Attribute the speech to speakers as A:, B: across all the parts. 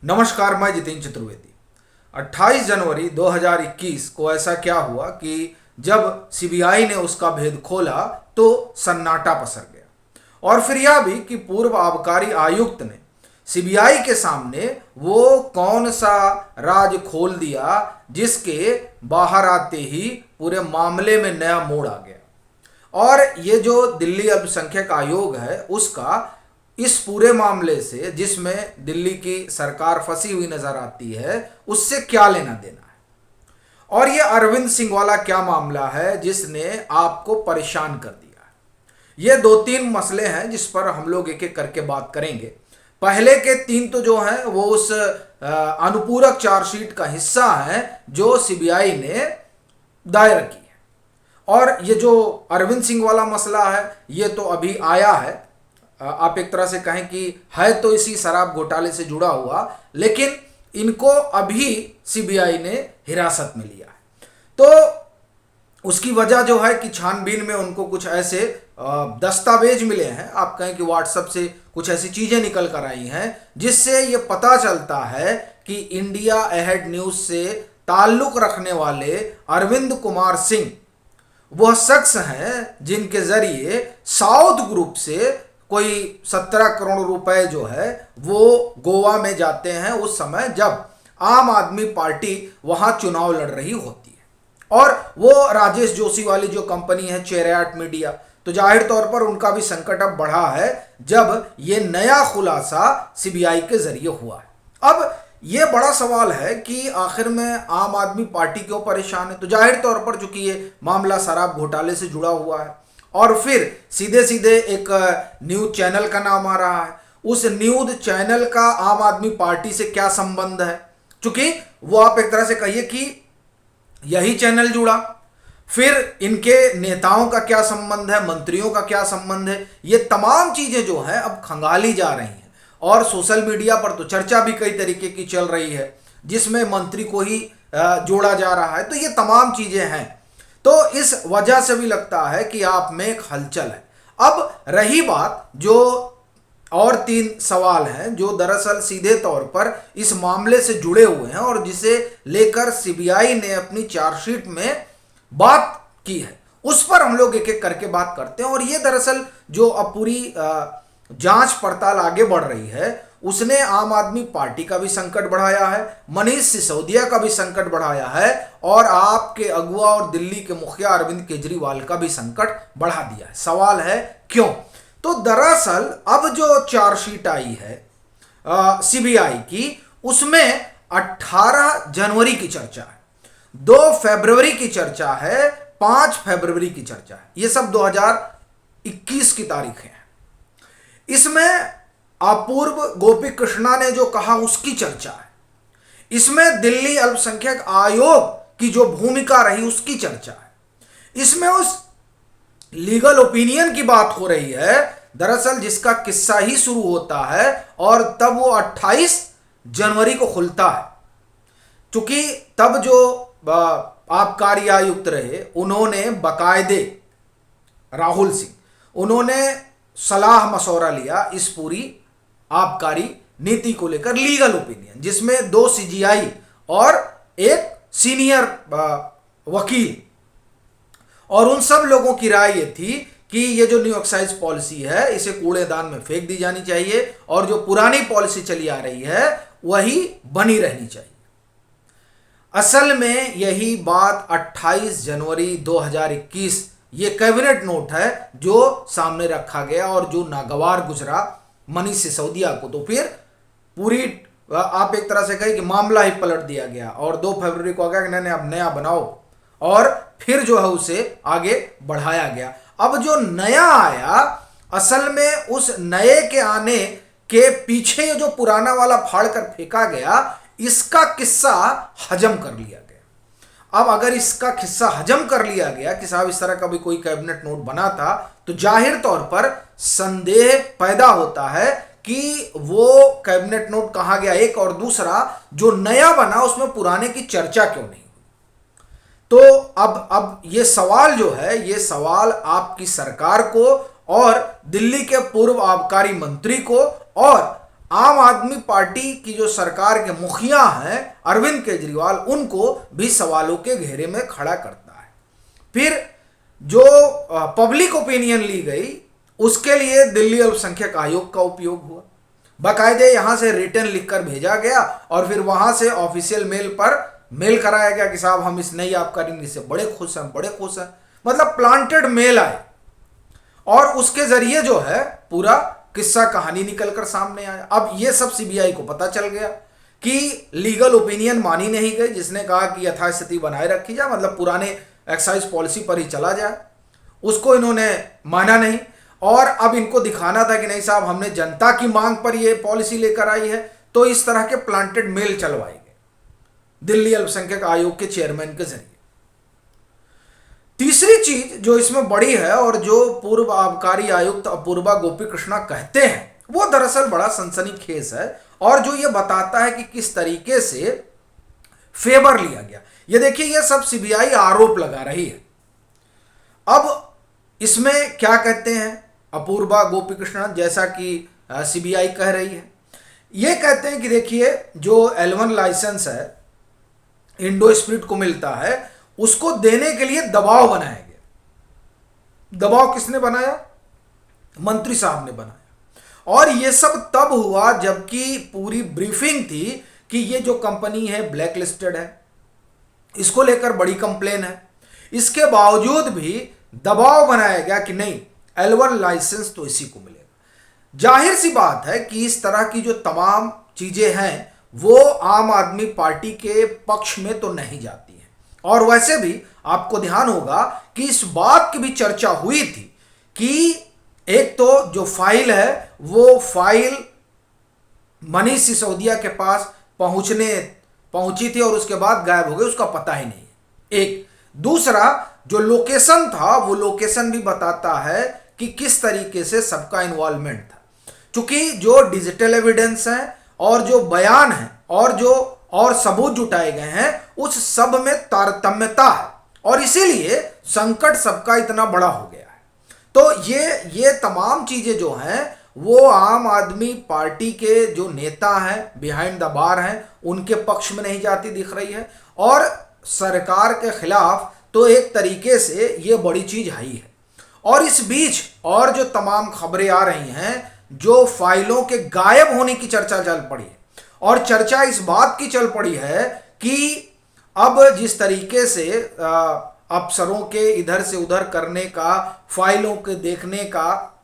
A: नमस्कार, मैं जितेंद्र चतुर्वेदी। 28 जनवरी 2021 को ऐसा क्या हुआ कि जब सीबीआई ने उसका भेद खोला तो सन्नाटा पसर गया। और फिर यह भी कि पूर्व आबकारी आयुक्त ने सीबीआई के सामने वो कौन सा राज खोल दिया जिसके बाहर आते ही पूरे मामले में नया मोड़ आ गया। और ये जो दिल्ली अल्पसंख्यक आयोग है उसका इस पूरे मामले से, जिसमें दिल्ली की सरकार फंसी हुई नजर आती है, उससे क्या लेना देना है। और ये अरविंद सिंह वाला क्या मामला है जिसने आपको परेशान कर दिया है। ये दो तीन मसले हैं जिस पर हम लोग एक एक करके बात करेंगे। पहले के तीन तो जो हैं वो उस अनुपूरक चार्जशीट का हिस्सा है जो सीबीआई ने दायर की है। और ये जो अरविंद सिंह वाला मसला है ये तो अभी आया है। आप एक तरह से कहें कि है तो इसी शराब घोटाले से जुड़ा हुआ, लेकिन इनको अभी सीबीआई ने हिरासत में लिया है। तो उसकी वजह जो है कि छानबीन में उनको कुछ ऐसे दस्तावेज मिले हैं, आप कहें कि व्हाट्सएप से कुछ ऐसी चीजें निकल कर आई हैं जिससे ये पता चलता है कि इंडिया अहेड न्यूज से ताल्लुक रखने वाले अरविंद कुमार सिंह वह शख्स हैं जिनके जरिए साउथ ग्रुप से कोई 17 करोड़ रुपए जो है वो गोवा में जाते हैं उस समय जब आम आदमी पार्टी वहां चुनाव लड़ रही होती है। और वो राजेश जोशी वाली जो कंपनी है चेरियाट मीडिया, तो जाहिर तौर पर उनका भी संकट अब बढ़ा है जब ये नया खुलासा सीबीआई के जरिए हुआ है। अब ये बड़ा सवाल है कि आखिर में आम आदमी पार्टी क्यों परेशान है। तो जाहिर तौर पर चूंकि ये मामला शराब घोटाले से जुड़ा हुआ है और फिर सीधे सीधे एक न्यूज चैनल का नाम आ रहा है, उस न्यूज चैनल का आम आदमी पार्टी से क्या संबंध है, चूंकि वो आप एक तरह से कहिए कि यही चैनल जुड़ा। फिर इनके नेताओं का क्या संबंध है, मंत्रियों का क्या संबंध है, ये तमाम चीजें जो है अब खंगाली जा रही हैं। और सोशल मीडिया पर तो चर्चा भी कई तरीके की चल रही है जिसमें मंत्री को ही जोड़ा जा रहा है। तो ये तमाम चीजें हैं, तो इस वजह से भी लगता है कि आप में एक हलचल है। अब रही बात जो और तीन सवाल हैं जो दरअसल सीधे तौर पर इस मामले से जुड़े हुए हैं और जिसे लेकर सीबीआई ने अपनी चार्जशीट में बात की है, उस पर हम लोग एक एक करके बात करते हैं। और ये दरअसल जो अब पूरी जांच पड़ताल आगे बढ़ रही है उसने आम आदमी पार्टी का भी संकट बढ़ाया है, मनीष सिसोदिया का भी संकट बढ़ाया है और आपके अगुआ और दिल्ली के मुखिया अरविंद केजरीवाल का भी संकट बढ़ा दिया है। सवाल है क्यों? तो दरअसल अब जो चार्जशीट आई है सीबीआई की, उसमें 18 जनवरी की चर्चा है, 2 फरवरी की चर्चा है, 5 फरवरी की चर्चा है। ये सब 2021 की तारीखें हैं। इसमें अपूर्व गोपी कृष्णा ने जो कहा उसकी चर्चा है, इसमें दिल्ली अल्पसंख्यक आयोग की जो भूमिका रही उसकी चर्चा है, इसमें उस लीगल ओपिनियन की बात हो रही है दरअसल जिसका किस्सा ही शुरू होता है और तब वो 28 जनवरी को खुलता है। चूंकि तब जो आबकारी आयुक्त रहे उन्होंने बाकायदे राहुल सिंह, उन्होंने सलाह मशवरा लिया इस पूरी आबकारी नीति को लेकर, लीगल ओपिनियन, जिसमें 2 सीजीआई और एक सीनियर वकील, और उन सब लोगों की राय ये थी कि ये जो न्यू एक्साइज पॉलिसी है इसे कूड़ेदान में फेंक दी जानी चाहिए और जो पुरानी पॉलिसी चली आ रही है वही बनी रहनी चाहिए। असल में यही बात 28 जनवरी 2021 ये कैबिनेट नोट है जो सामने रखा गया और जो नागवार गुजरा मनीष सिसोदिया को। तो फिर पूरी आप एक तरह से कहें कि मामला ही पलट दिया गया और 2 फरवरी को आ गया कि नहीं अब नया बनाओ और फिर जो है उसे आगे बढ़ाया गया। अब जो नया आया असल में उस नए के आने के पीछे जो पुराना वाला फाड़ कर फेंका गया इसका किस्सा हजम कर लिया गया। अब अगर इसका किस्सा हजम कर लिया गया कि साहब इस तरह का भी कोई कैबिनेट नोट बना था, तो जाहिर तौर पर संदेह पैदा होता है कि वो कैबिनेट नोट कहां गया, एक, और दूसरा जो नया बना उसमें पुराने की चर्चा क्यों नहीं। तो अब ये सवाल जो है ये सवाल आपकी सरकार को और दिल्ली के पूर्व आबकारी मंत्री को और आम आदमी पार्टी की जो सरकार के मुखिया हैं अरविंद केजरीवाल, उनको भी सवालों के घेरे में खड़ा करता है। फिर जो पब्लिक ओपिनियन ली गई उसके लिए दिल्ली अल्पसंख्यक आयोग का उपयोग हुआ। बाकायदे यहां से रिटर्न लिखकर भेजा गया और फिर वहां से ऑफिशियल मेल पर मेल कराया गया कि साहब हम इस नई आबकारी नीति से बड़े खुश हैं, बड़े खुश हैं। मतलब प्लांटेड मेल आए और उसके जरिए जो है पूरा किस्सा कहानी निकलकर सामने आया। अब ये सब सीबीआई को पता चल गया कि लीगल ओपिनियन मानी नहीं गई, जिसने कहा कि यथास्थिति बनाए रखी जाए, मतलब पुराने एक्साइज पॉलिसी पर ही चला जाए, उसको इन्होंने माना नहीं। और अब इनको दिखाना था कि नहीं साहब हमने जनता की मांग पर यह पॉलिसी लेकर आई है, तो इस तरह के प्लांटेड मेल चलवाए गए दिल्ली अल्पसंख्यक आयोग के चेयरमैन के जरिए। तीसरी चीज जो इसमें बड़ी है और जो पूर्व आबकारी आयुक्त अपूर्वा गोपी कृष्णा कहते हैं वो दरअसल बड़ा सनसनीखेज है और जो ये बताता है कि किस तरीके से फेवर लिया गया। ये देखिए, ये सब सीबीआई आरोप लगा रही है। अब इसमें क्या कहते हैं अपूर्वा गोपी कृष्णा, जैसा कि सीबीआई कह रही है, ये कहते हैं कि देखिए जो L1 लाइसेंस है इंडो स्पिरिट को मिलता है, उसको देने के लिए दबाव बनाया गया। दबाव किसने बनाया? मंत्री साहब ने बनाया। और ये सब तब हुआ जबकि पूरी ब्रीफिंग थी कि ये जो कंपनी है ब्लैक लिस्टेड है, इसको लेकर बड़ी कंप्लेन है। इसके बावजूद भी दबाव बनाया गया कि नहीं, L1 लाइसेंस तो इसी को मिलेगा। जाहिर सी बात है कि इस तरह की जो तमाम चीजें हैं वो आम आदमी पार्टी के पक्ष में तो नहीं जाती है। और वैसे भी आपको ध्यान होगा कि इस बात की भी चर्चा हुई थी कि एक तो जो फाइल है वो फाइल मनीष सिसोदिया के पास पहुंची थी और उसके बाद गायब हो गई, उसका पता ही नहीं। एक दूसरा जो लोकेशन था वो लोकेशन भी बताता है कि किस तरीके से सबका इन्वॉल्वमेंट था। क्योंकि जो डिजिटल एविडेंस है और जो बयान है और जो और सबूत जुटाए गए हैं उस सब में तारतम्यता है और इसीलिए संकट सबका इतना बड़ा हो गया है। तो ये तमाम चीजें जो हैं वो आम आदमी पार्टी के जो नेता हैं बिहाइंड द बार हैं उनके पक्ष में नहीं जाती दिख रही है और सरकार के खिलाफ तो एक तरीके से ये बड़ी चीज आई है। और इस बीच और जो तमाम खबरें आ रही हैं, जो फाइलों के गायब होने की चर्चा चल पड़ी है और चर्चा इस बात की चल पड़ी है कि अब जिस तरीके से अफसरों के इधर से उधर करने का, फाइलों के देखने का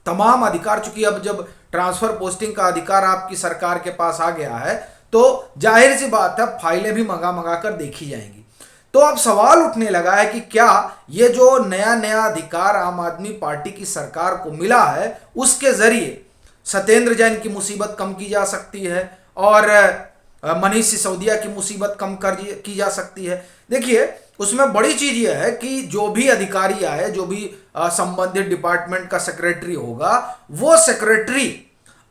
A: तमाम अधिकार, चूंकि अब जब ट्रांसफर पोस्टिंग का अधिकार आपकी सरकार के पास आ गया है तो जाहिर सी बात है फाइलें भी मंगा कर देखी जाएंगी। तो अब सवाल उठने लगा है कि क्या ये जो नया अधिकार आम आदमी पार्टी की सरकार को मिला है उसके जरिए सत्येंद्र जैन की मुसीबत कम की जा सकती है और मनीष सिसोदिया की मुसीबत कम की जा सकती है। देखिए उसमें बड़ी चीज यह है कि जो भी अधिकारी आए, जो भी संबंधित डिपार्टमेंट का सेक्रेटरी होगा, वो सेक्रेटरी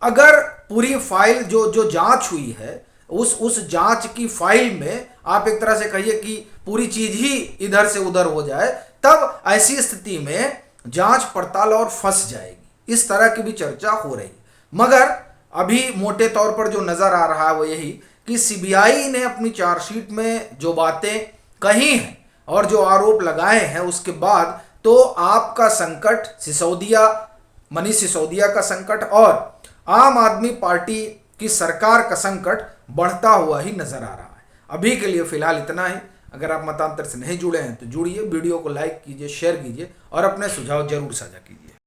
A: अगर पूरी फाइल जो जांच हुई है उस जांच की फाइल में आप एक तरह से कहिए कि पूरी चीज ही इधर से उधर हो जाए, तब ऐसी स्थिति में जांच पड़ताल और फंस जाएगी। इस तरह की भी चर्चा हो रही। मगर अभी मोटे तौर पर जो नजर आ रहा है वो यही कि सीबीआई ने अपनी चार्जशीट में जो बातें कही हैं और जो आरोप लगाए हैं उसके बाद तो आपका संकट मनीष सिसोदिया का संकट और आम आदमी पार्टी की सरकार का संकट बढ़ता हुआ ही नजर आ रहा है। अभी के लिए फिलहाल इतना ही। अगर आप मतांतर से नहीं जुड़े हैं तो जुड़िए, वीडियो को लाइक कीजिए, शेयर कीजिए और अपने सुझाव जरूर साझा कीजिए।